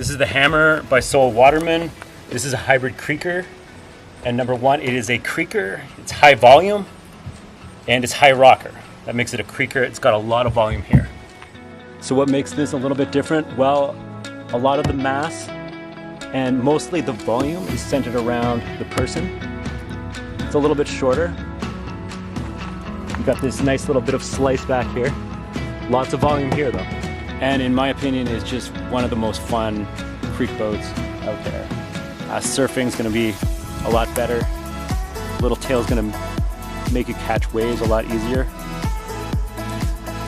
This is the Hammer by Soul Waterman. This is a hybrid creeker. And number one, it is a creeker. It's high volume and it's high rocker. That makes it a creeker. It's got a lot of volume here. So what makes this a little bit different? Well, a lot of the mass and mostly the volume is centered around the person. It's a little bit shorter. You've got this nice little bit of slice back here. Lots of volume here though. And in my opinion, it's just one of the most fun creek boats out there. Surfing's gonna be a lot better. Little tail's gonna make you catch waves a lot easier.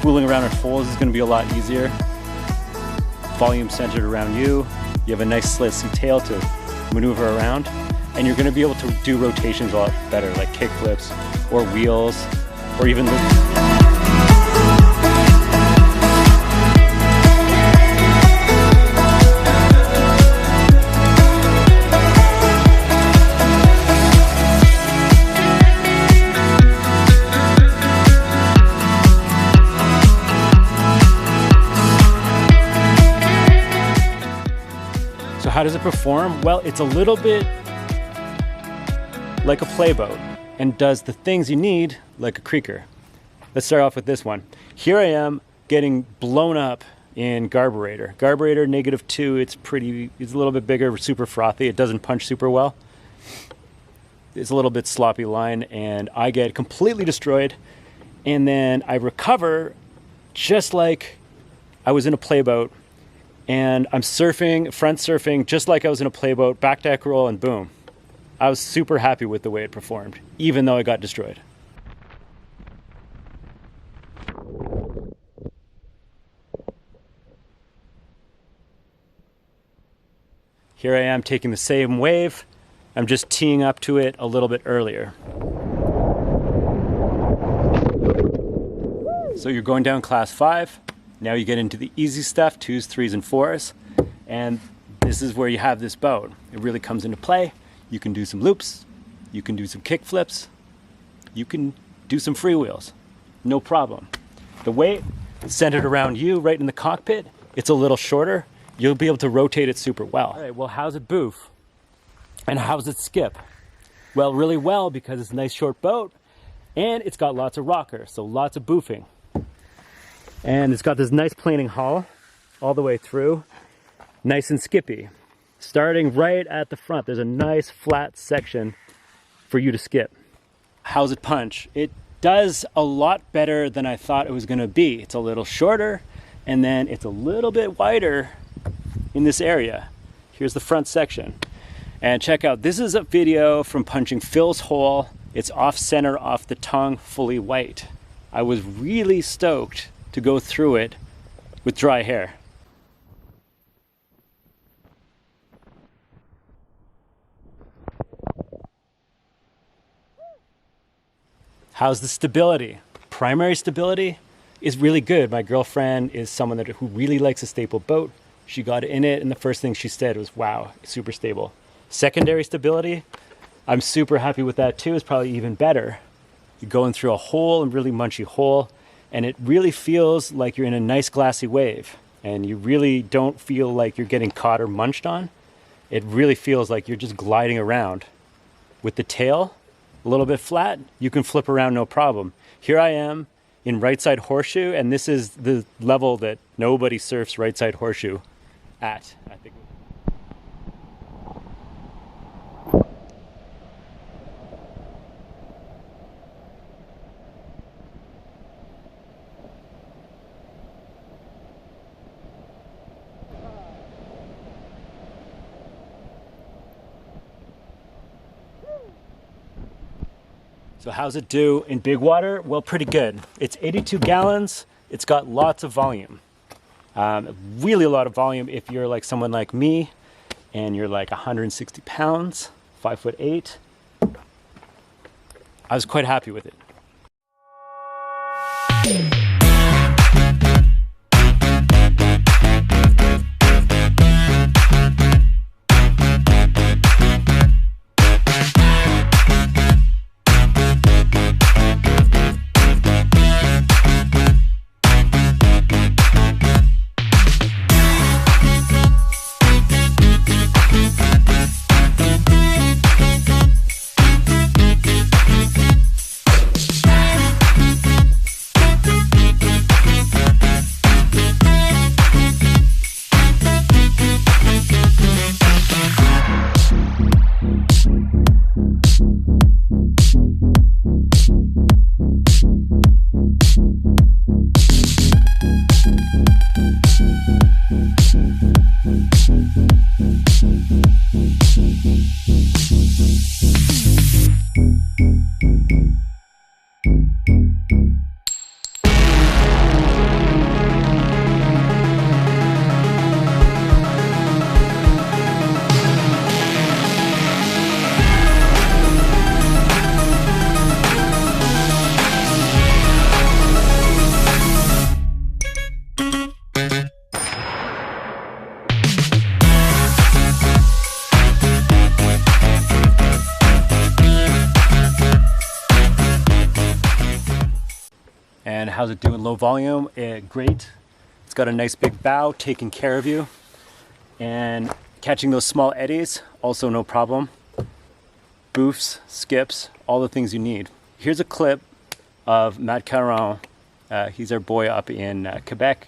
Fooling around in holes is gonna be a lot easier. Volume centered around you. You have a nice slicey tail to maneuver around. And you're gonna be able to do rotations a lot better, like kick flips or wheels or even loops. So how does it perform? Well, it's a little bit like a playboat and does the things you need like a creeker. Let's start off with this one. Here I am getting blown up in carburetor. Carburetor -2, it's a little bit bigger, super frothy. It doesn't punch super well. It's a little bit sloppy line and I get completely destroyed. And then I recover just like I was in a playboat. And I'm surfing, front surfing, just like I was in a playboat, back deck roll, and boom. I was super happy with the way it performed, even though I got destroyed. Here I am taking the same wave. I'm just teeing up to it a little bit earlier. So you're going down class 5. Now you get into the easy stuff, 2s, 3s, and 4s. And this is where you have this boat. It really comes into play. You can do some loops. You can do some kick flips. You can do some freewheels. No problem. The weight is centered around you right in the cockpit. It's a little shorter. You'll be able to rotate it super well. All right, well, how's it boof? And how's it skip? Well, really well because it's a nice short boat and it's got lots of rocker, so lots of boofing. And it's got this nice planing hull all the way through, nice and skippy. Starting right at the front, there's a nice flat section for you to skip. How's it punch? It does a lot better than I thought it was gonna be. It's a little shorter, and then it's a little bit wider in this area. Here's the front section. And check out, this is a video from punching Phil's hole. It's off center, off the tongue, fully white. I was really stoked to go through it with dry hair. How's the stability? Primary stability is really good. My girlfriend is someone who really likes a staple boat. She got in it and the first thing she said was, wow, super stable. Secondary stability, I'm super happy with that too. It's probably even better. You're going through a hole, a really munchy hole, and it really feels like you're in a nice glassy wave and you really don't feel like you're getting caught or munched on. It really feels like you're just gliding around. With the tail a little bit flat, you can flip around no problem. Here I am in right side horseshoe, and this is the level that nobody surfs right side horseshoe at, I think. So how's it do in big water? Well, pretty good. It's 82 gallons. It's got lots of volume. Really a lot of volume if you're like someone like me and you're like 160 pounds, 5'8". I was quite happy with it. how's it doing low volume? Great. It's got a nice big bow taking care of you. And catching those small eddies, also no problem. Boofs, skips, all the things you need. Here's a clip of Matt Caron. He's our boy up in Quebec.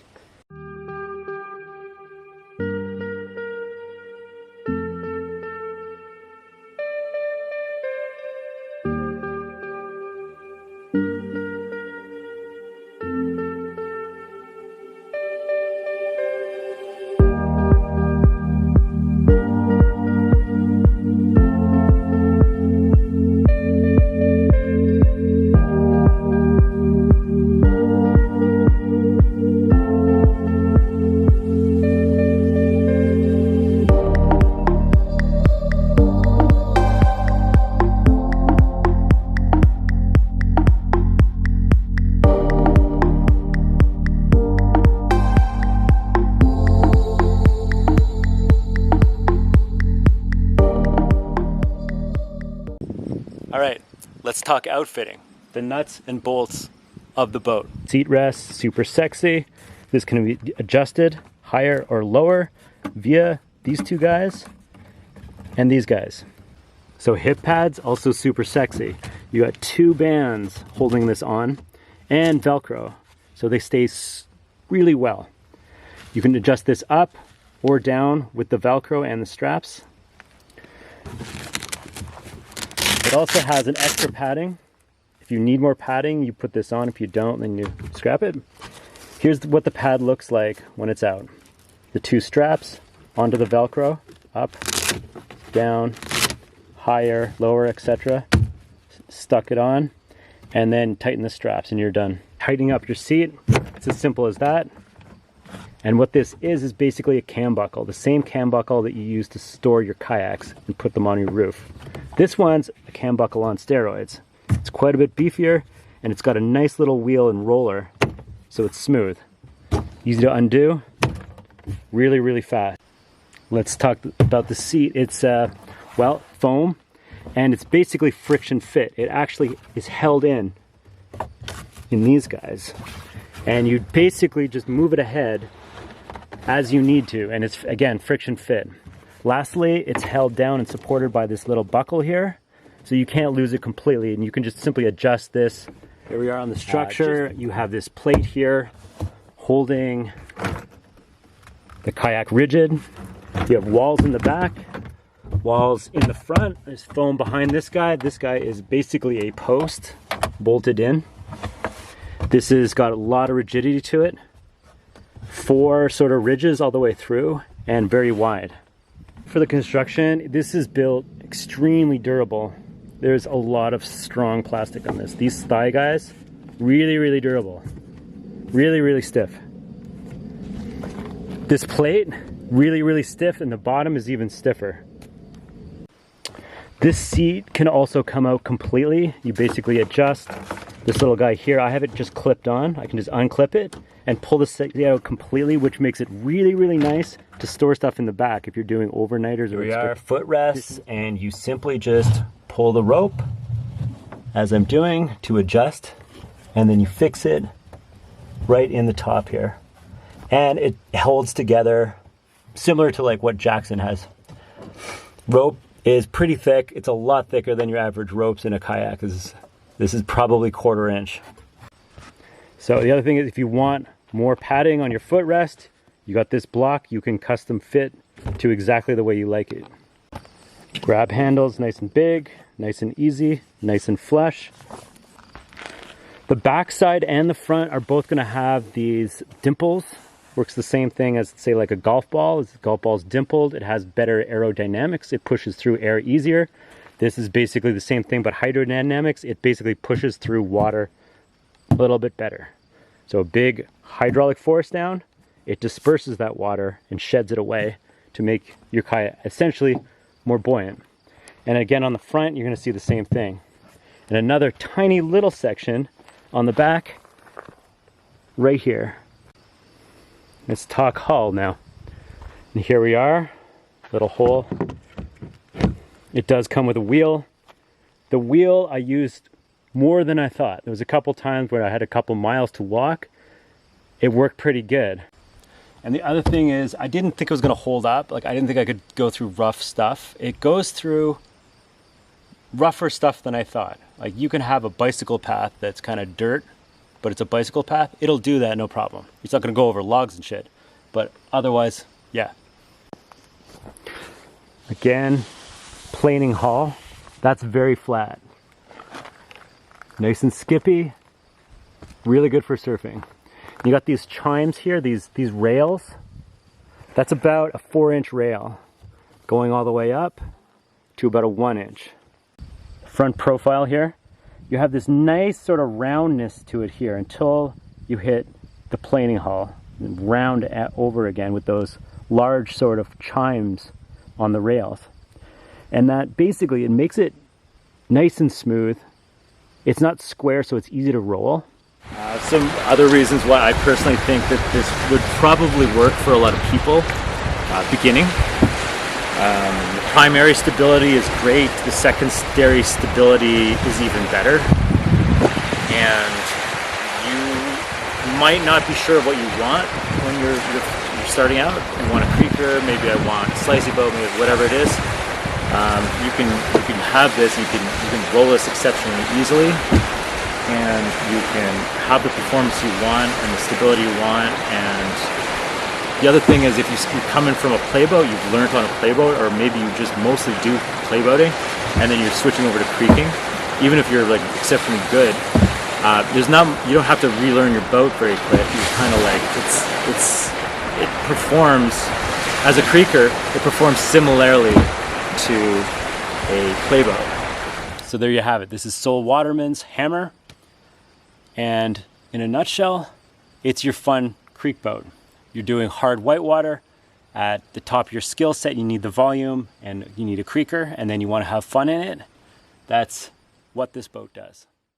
All right, let's talk outfitting. The nuts and bolts of the boat. Seat rest, super sexy. This can be adjusted higher or lower via these two guys and these guys. So hip pads, also super sexy. You got two bands holding this on and Velcro. So they stay really well. You can adjust this up or down with the Velcro and the straps. It also has an extra padding. If you need more padding, you put this on. If you don't, then you scrap it. Here's what the pad looks like when it's out. The two straps onto the Velcro, up, down, higher, lower, etc. Stuck it on, and then tighten the straps and you're done. Tightening up your seat, it's as simple as that. And what this is basically a cam buckle, the same cam buckle that you use to store your kayaks and put them on your roof. This one's a cam buckle on steroids. It's quite a bit beefier, and it's got a nice little wheel and roller, so it's smooth. Easy to undo, really, really fast. Let's talk about the seat. It's, well, foam, and it's basically friction fit. It actually is held in these guys. And you basically just move it ahead as you need to, and it's, again, friction fit. Lastly, it's held down and supported by this little buckle here, so you can't lose it completely, and you can just simply adjust this. Here we are on the structure. You have this plate here holding the kayak rigid. You have walls in the back, walls in the front. There's foam behind this guy. This guy is basically a post bolted in. This has got a lot of rigidity to it. 4 sort of ridges all the way through and very wide. For the construction, this is built extremely durable. There's a lot of strong plastic on this. These thigh guys, really, really durable. Really, really stiff. This plate, really, really stiff, and the bottom is even stiffer. This seat can also come out completely. You basically adjust this little guy here. I have it just clipped on. I can just unclip it and pull the seat out completely, which makes it really, really nice to store stuff in the back if you're doing overnighters. Here we are, footrests, and you simply just pull the rope, as I'm doing, to adjust, and then you fix it right in the top here. And it holds together, similar to like what Jackson has. Rope is pretty thick. It's a lot thicker than your average ropes in a kayak. This is probably 1/4 inch. So the other thing is, if you want more padding on your footrest, you got this block you can custom fit to exactly the way you like it. Grab handles, nice and big, nice and easy, nice and flush. The back side and the front are both going to have these dimples. Works the same thing as, say, like a golf ball. The golf ball is dimpled. It has better aerodynamics. It pushes through air easier. This is basically the same thing, but hydrodynamics. It basically pushes through water a little bit better. So a big hydraulic force down, it disperses that water and sheds it away to make your kayak essentially more buoyant. And again, on the front, you're going to see the same thing. And another tiny little section on the back, right here. Let's talk hull now. And here we are, little hole. It does come with a wheel. The wheel I used more than I thought. There was a couple times where I had a couple miles to walk. It worked pretty good. And the other thing is, I didn't think it was gonna hold up. Like, I didn't think I could go through rough stuff. It goes through rougher stuff than I thought. Like, you can have a bicycle path that's kind of dirt, but it's a bicycle path. It'll do that, no problem. It's not gonna go over logs and shit. But otherwise, yeah. Again, planing hull. That's very flat. Nice and skippy. Really good for surfing. You got these chimes here, these rails. That's about a 4-inch rail going all the way up to about a 1-inch. Front profile here, you have this nice sort of roundness to it here until you hit the planing hull. Round over again with those large sort of chimes on the rails. And that basically, it makes it nice and smooth. It's not square, so it's easy to roll. Some other reasons why I personally think that this would probably work for a lot of people beginning. The primary stability is great. The secondary stability is even better. And you might not be sure of what you want when you're starting out. You want a creeker, maybe I want a slicey boat, maybe whatever it is. You can have this. You can roll this exceptionally easily. And you can have the performance you want and the stability you want. And the other thing is, if you're coming from a playboat, you've learned on a playboat, or maybe you just mostly do playboating, and then you're switching over to creeking, even if you're like exceptionally good, you don't have to relearn your boat very quick. You kind of like, it performs, as a creeker, it performs similarly to a playboat. So there you have it. This is Sol Waterman's hammer. And in a nutshell, it's your fun creek boat. You're doing hard whitewater. At the top of your skill set, you need the volume and you need a creeker, and then you want to have fun in it. That's what this boat does.